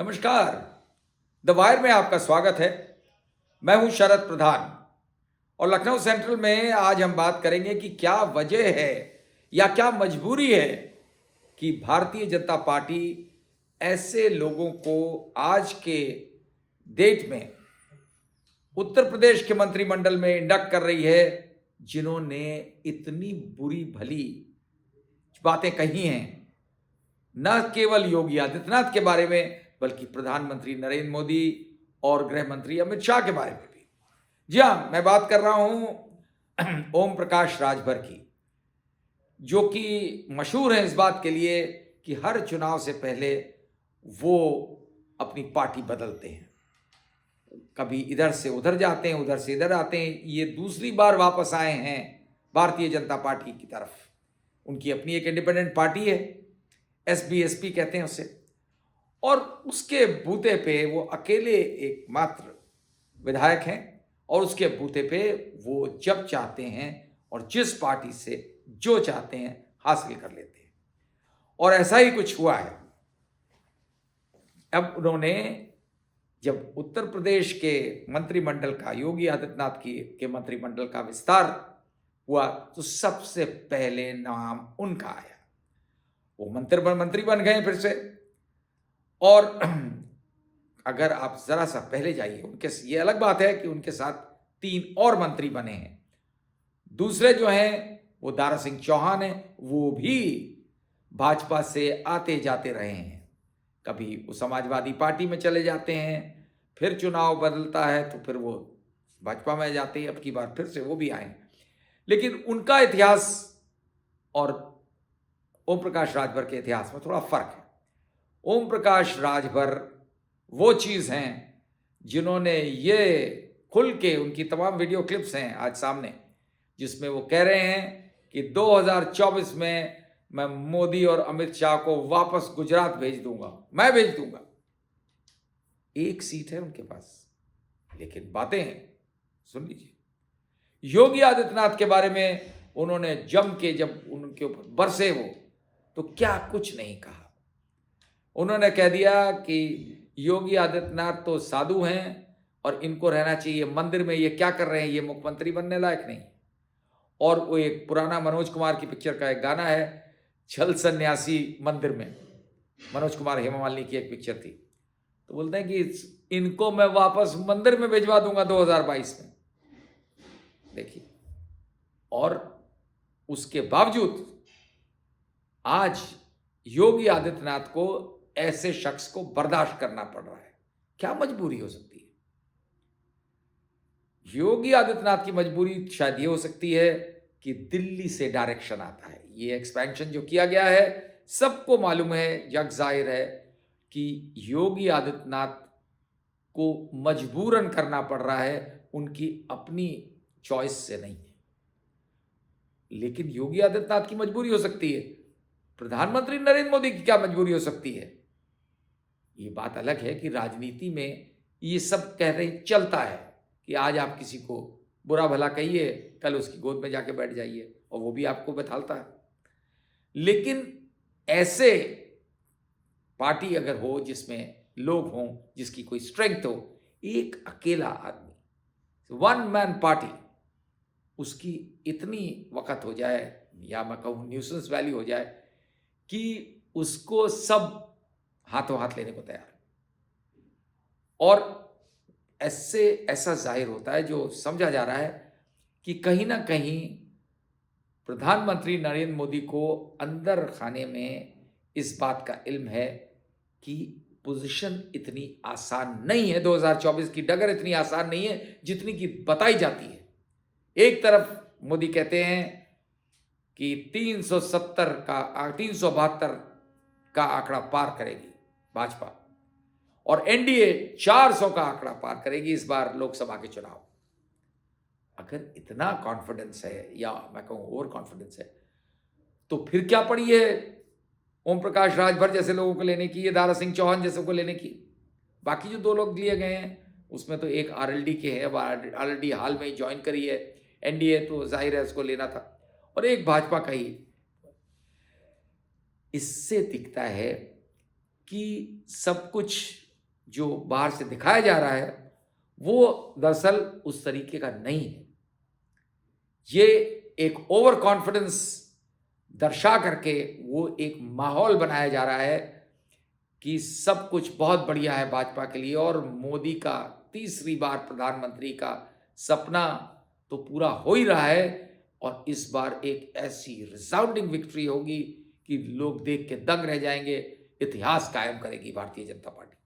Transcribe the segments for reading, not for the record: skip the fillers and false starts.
नमस्कार। The wire में आपका स्वागत है। मैं हूं शरद प्रधान और लखनऊ सेंट्रल में आज हम बात करेंगे कि क्या वजह है या क्या मजबूरी है कि भारतीय जनता पार्टी ऐसे लोगों को आज के डेट में उत्तर प्रदेश के मंत्रिमंडल में इंडक्ट कर रही है, जिन्होंने इतनी बुरी भली बातें कही हैं, न केवल योगी आदित्यनाथ के बारे में बल्कि प्रधानमंत्री नरेंद्र मोदी और गृह मंत्री अमित शाह के बारे में भी। जी हाँ, मैं बात कर रहा हूं ओम प्रकाश राजभर की, जो कि मशहूर है इस बात के लिए कि हर चुनाव से पहले वो अपनी पार्टी बदलते हैं। कभी इधर से उधर जाते हैं, उधर से इधर आते हैं। ये दूसरी बार वापस आए हैं भारतीय जनता पार्टी की तरफ। उनकी अपनी एक इंडिपेंडेंट पार्टी है, SBSP कहते हैं उसे, और उसके बूते पे वो अकेले एकमात्र विधायक हैं और उसके बूते पे वो जब चाहते हैं और जिस पार्टी से जो चाहते हैं हासिल कर लेते हैं। और ऐसा ही कुछ हुआ है। अब उन्होंने जब उत्तर प्रदेश के मंत्रिमंडल का, योगी आदित्यनाथ के मंत्रिमंडल का विस्तार हुआ, तो सबसे पहले नाम उनका आया। वो मंत्री बन गए फिर से। और अगर आप जरा सा पहले जाइए उनके, ये अलग बात है कि उनके साथ 3 और मंत्री बने हैं। दूसरे जो हैं वो दारा सिंह चौहान हैं, वो भी भाजपा से आते जाते रहे हैं। कभी वो समाजवादी पार्टी में चले जाते हैं, फिर चुनाव बदलता है तो फिर वो भाजपा में जाते हैं। अब की बार फिर से वो भी आए, लेकिन उनका इतिहास और ओम प्रकाश राजभर के इतिहास में थोड़ा फर्क है। ओम प्रकाश राजभर वो चीज़ हैं जिन्होंने ये खुल के, उनकी तमाम वीडियो क्लिप्स हैं आज सामने, जिसमें वो कह रहे हैं कि 2024 में मैं मोदी और अमित शाह को वापस गुजरात भेज दूंगा, मैं भेज दूंगा। 1 सीट है उनके पास, लेकिन बातें सुन लीजिए। योगी आदित्यनाथ के बारे में उन्होंने जम के, जब उनके ऊपर बरसे वो, तो क्या कुछ नहीं कहा। उन्होंने कह दिया कि योगी आदित्यनाथ तो साधु हैं और इनको रहना चाहिए मंदिर में, ये क्या कर रहे हैं, ये मुख्यमंत्री बनने लायक नहीं। और वो एक पुराना मनोज कुमार की पिक्चर का एक गाना है, छल सन्यासी मंदिर में, मनोज कुमार हेमा मालिनी की एक पिक्चर थी। तो बोलते हैं कि इनको मैं वापस मंदिर में भिजवा दूंगा 2022 में। देखिए, और उसके बावजूद आज योगी आदित्यनाथ को ऐसे शख्स को बर्दाश्त करना पड़ रहा है। क्या मजबूरी हो सकती है? योगी आदित्यनाथ की मजबूरी शायद ये हो सकती है कि दिल्ली से डायरेक्शन आता है। ये एक्सपेंशन जो किया गया है, सबको मालूम है, जग जाहिर है कि योगी आदित्यनाथ को मजबूरन करना पड़ रहा है, उनकी अपनी चॉइस से नहीं है। लेकिन योगी आदित्यनाथ की मजबूरी हो सकती है, प्रधानमंत्री नरेंद्र मोदी की क्या मजबूरी हो सकती है? ये बात अलग है कि राजनीति में ये सब कह रहे चलता है कि आज आप किसी को बुरा भला कहिए, कल उसकी गोद में जाके बैठ जाइए और वो भी आपको बैठालता है। लेकिन ऐसे पार्टी अगर हो जिसमें लोग हों, जिसकी कोई स्ट्रेंथ हो, एक अकेला आदमी, 1 मैन पार्टी, उसकी इतनी वक़्त हो जाए, या मैं कहूँ न्यूसेंस वैल्यू हो जाए, कि उसको सब हाथों हाथ लेने को तैयार। और ऐसा जाहिर होता है, जो समझा जा रहा है कि कहीं ना कहीं प्रधानमंत्री नरेंद्र मोदी को अंदर खाने में इस बात का इल्म है कि पोजीशन इतनी आसान नहीं है, 2024 की डगर इतनी आसान नहीं है जितनी की बताई जाती है। एक तरफ मोदी कहते हैं कि 372 का आंकड़ा पार करेगी भाजपा, और एनडीए 400 का आंकड़ा पार करेगी इस बार लोकसभा के चुनाव। अगर इतना कॉन्फिडेंस है, या मैं कहूं ओवर कॉन्फिडेंस है, तो फिर क्या पड़ी है ओम प्रकाश राजभर जैसे लोगों को लेने की, ये दारा सिंह चौहान जैसे को लेने की? बाकी जो 2 लोग लिए गए हैं उसमें तो एक आरएलडी के है, आरएलडी हाल में ही ज्वाइन करी है, एनडीए तो जाहिर है उसको लेना था, और एक भाजपा का ही। इससे दिखता है कि सब कुछ जो बाहर से दिखाया जा रहा है वो दरअसल उस तरीके का नहीं है। ये एक ओवर कॉन्फिडेंस दर्शा करके वो एक माहौल बनाया जा रहा है कि सब कुछ बहुत बढ़िया है भाजपा के लिए, और मोदी का तीसरी बार प्रधानमंत्री का सपना तो पूरा हो ही रहा है, और इस बार एक ऐसी रिसाउंडिंग विक्ट्री होगी कि लोग देख के दंग रह जाएंगे। इतिहास कायम करेगी भारतीय जनता पार्टी।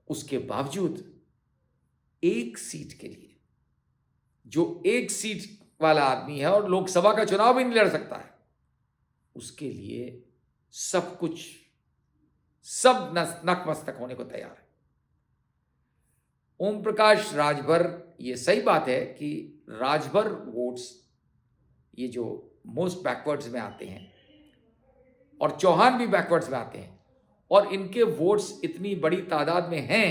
उसके बावजूद एक सीट के लिए, जो एक सीट वाला आदमी है और लोकसभा का चुनाव भी नहीं लड़ सकता है, उसके लिए सब कुछ, सब नतमस्तक होने को तैयार है। ओम प्रकाश राजभर, ये सही बात है कि राजभर वोट्स ये जो मोस्ट बैकवर्ड्स में आते हैं, और चौहान भी बैकवर्ड्स में आते हैं, और इनके वोट्स इतनी बड़ी तादाद में हैं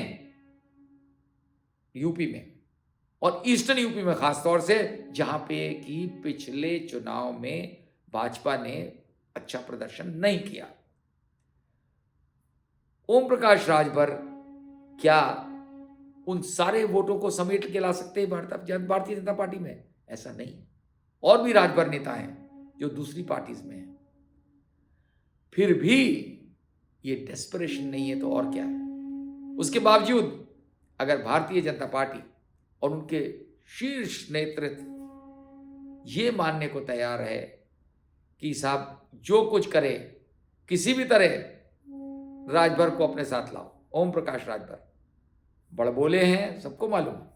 यूपी में, और ईस्टर्न यूपी में खासतौर से, जहां पे कि पिछले चुनाव में भाजपा ने अच्छा प्रदर्शन नहीं किया। ओम प्रकाश राजभर क्या उन सारे वोटों को समेट के ला सकते हैं भारतीय जनता पार्टी में? ऐसा नहीं। और भी राजभर नेता हैं जो दूसरी पार्टीज में हैं, फिर भी ये डेस्परेशन नहीं है तो और क्या है। उसके बावजूद अगर भारतीय जनता पार्टी और उनके शीर्ष नेतृत्व ये मानने को तैयार है कि साहब जो कुछ करे किसी भी तरह राजभर को अपने साथ लाओ, ओम प्रकाश राजभर बड़बोले हैं, सबको मालूम है,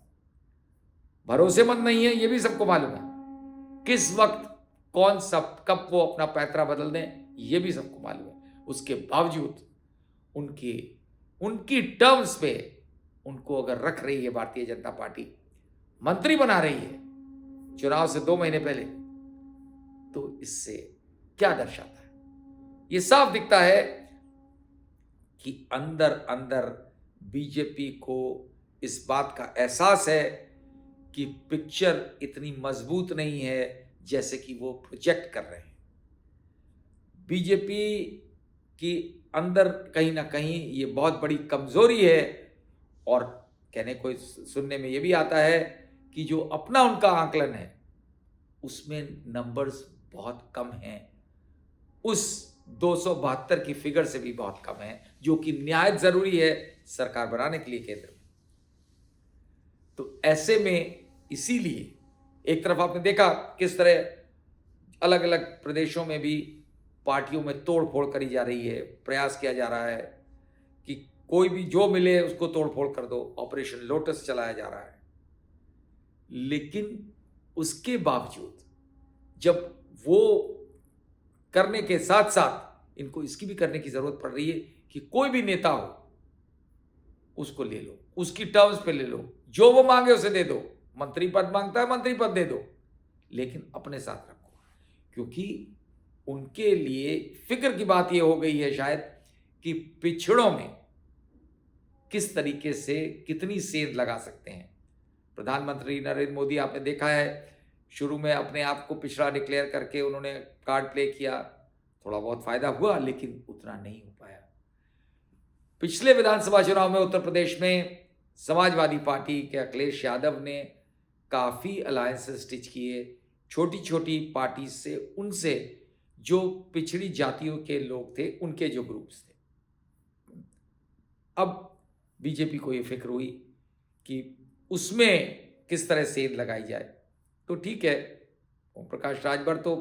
भरोसेमंद नहीं है, ये भी सबको मालूम है, किस वक्त कौन सब कब वो अपना पैतरा बदल दें ये भी सबको मालूम है। उसके बावजूद उनकी टर्म्स पे उनको अगर रख रही है भारतीय जनता पार्टी, मंत्री बना रही है चुनाव से 2 महीने पहले, तो इससे क्या दर्शाता है? ये साफ दिखता है कि अंदर अंदर बीजेपी को इस बात का एहसास है कि पिक्चर इतनी मजबूत नहीं है जैसे कि वो प्रोजेक्ट कर रहे हैं। बीजेपी की अंदर कहीं ना कहीं ये बहुत बड़ी कमजोरी है, और कहने को सुनने में ये भी आता है कि जो अपना उनका आकलन है उसमें नंबर्स बहुत कम हैं, उस 272 की फिगर से भी बहुत कम है, जो कि निहायत जरूरी है सरकार बनाने के लिए केंद्र में। तो ऐसे में इसीलिए एक तरफ आपने देखा किस तरह अलग अलग प्रदेशों में भी पार्टियों में तोड़ फोड़ करी जा रही है, प्रयास किया जा रहा है कि कोई भी जो मिले उसको तोड़ फोड़ कर दो, ऑपरेशन लोटस चलाया जा रहा है। लेकिन उसके बावजूद जब वो करने के साथ साथ इनको इसकी भी करने की जरूरत पड़ रही है कि कोई भी नेता हो उसको ले लो, उसकी टर्म्स पे ले लो, जो वो मांगे उसे दे दो, मंत्री पद मांगता है मंत्री पद दे दो, लेकिन अपने साथ रखो। क्योंकि उनके लिए फिक्र की बात यह हो गई है शायद कि पिछड़ों में किस तरीके से कितनी सेंध लगा सकते हैं। प्रधानमंत्री नरेंद्र मोदी आपने देखा है शुरू में अपने आप को पिछड़ा डिक्लेयर करके उन्होंने कार्ड प्ले किया, थोड़ा बहुत फायदा हुआ लेकिन उतना नहीं हो पाया। पिछले विधानसभा चुनाव में उत्तर प्रदेश में समाजवादी पार्टी के अखिलेश यादव ने काफी अलायंसेस स्टिच किए छोटी छोटी पार्टी से, उनसे जो पिछड़ी जातियों के लोग थे, उनके जो ग्रुप्स थे। अब बीजेपी को ये फिक्र हुई कि उसमें किस तरह सेंध लगाई जाए। तो ठीक है, ओम प्रकाश राजभर तो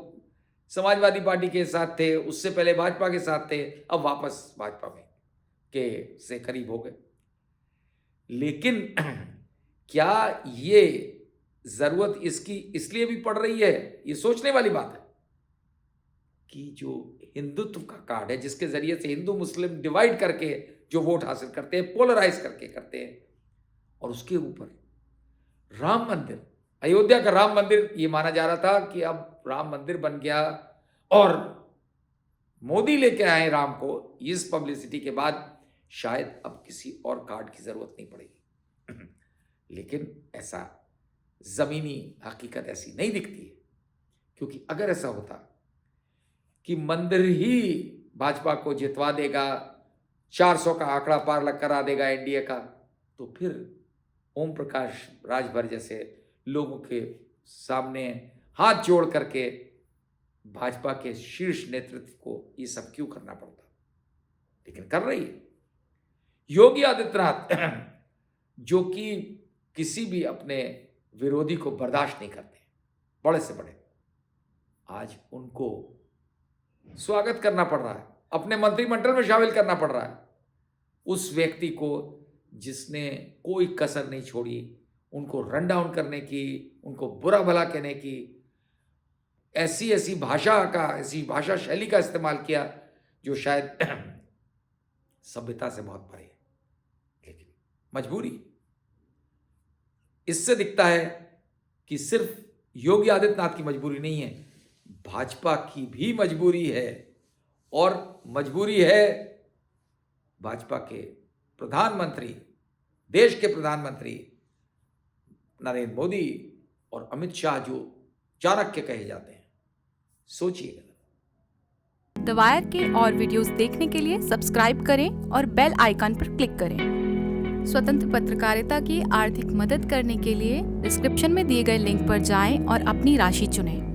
समाजवादी पार्टी के साथ थे, उससे पहले भाजपा के साथ थे, अब वापस भाजपा में के से करीब हो गए। लेकिन क्या ये जरूरत इसकी इसलिए भी पड़ रही है, ये सोचने वाली बात है कि जो हिंदुत्व का कार्ड है, जिसके जरिए से हिंदू मुस्लिम डिवाइड करके जो वोट हासिल करते हैं, पोलराइज करके करते हैं, और उसके ऊपर राम मंदिर, अयोध्या का राम मंदिर, ये माना जा रहा था कि अब राम मंदिर बन गया और मोदी लेके आए राम को, इस पब्लिसिटी के बाद शायद अब किसी और कार्ड की जरूरत नहीं पड़ेगी। लेकिन ऐसा जमीनी हकीकत ऐसी नहीं दिखती है, क्योंकि अगर ऐसा होता कि मंदिर ही भाजपा को जितवा देगा, 400 का आंकड़ा पार करा देगा एनडीए का, तो फिर ओम प्रकाश राजभर जैसे लोगों के सामने हाथ जोड़ करके भाजपा के शीर्ष नेतृत्व को ये सब क्यों करना पड़ता, लेकिन कर रही है। योगी आदित्यनाथ जो कि किसी भी अपने विरोधी को बर्दाश्त नहीं करते, बड़े से बड़े, आज उनको स्वागत करना पड़ रहा है, अपने मंत्रिमंडल में शामिल करना पड़ रहा है उस व्यक्ति को जिसने कोई कसर नहीं छोड़ी उनको रन डाउन करने की, उनको बुरा भला कहने की, ऐसी भाषा शैली का इस्तेमाल किया जो शायद सभ्यता से बहुत परे है, लेकिन मजबूरी। इससे दिखता है कि सिर्फ योगी आदित्यनाथ की मजबूरी नहीं है, भाजपा की भी मजबूरी है, और मजबूरी है भाजपा के प्रधानमंत्री, देश के प्रधानमंत्री नरेंद्र मोदी और अमित शाह जो चाणक्य कहे जाते हैं। सोचिए। द वायर के और वीडियोस देखने के लिए सब्सक्राइब करें और बेल आइकन पर क्लिक करें। स्वतंत्र पत्रकारिता की आर्थिक मदद करने के लिए डिस्क्रिप्शन में दिए गए लिंक पर जाएं और अपनी राशि चुनें।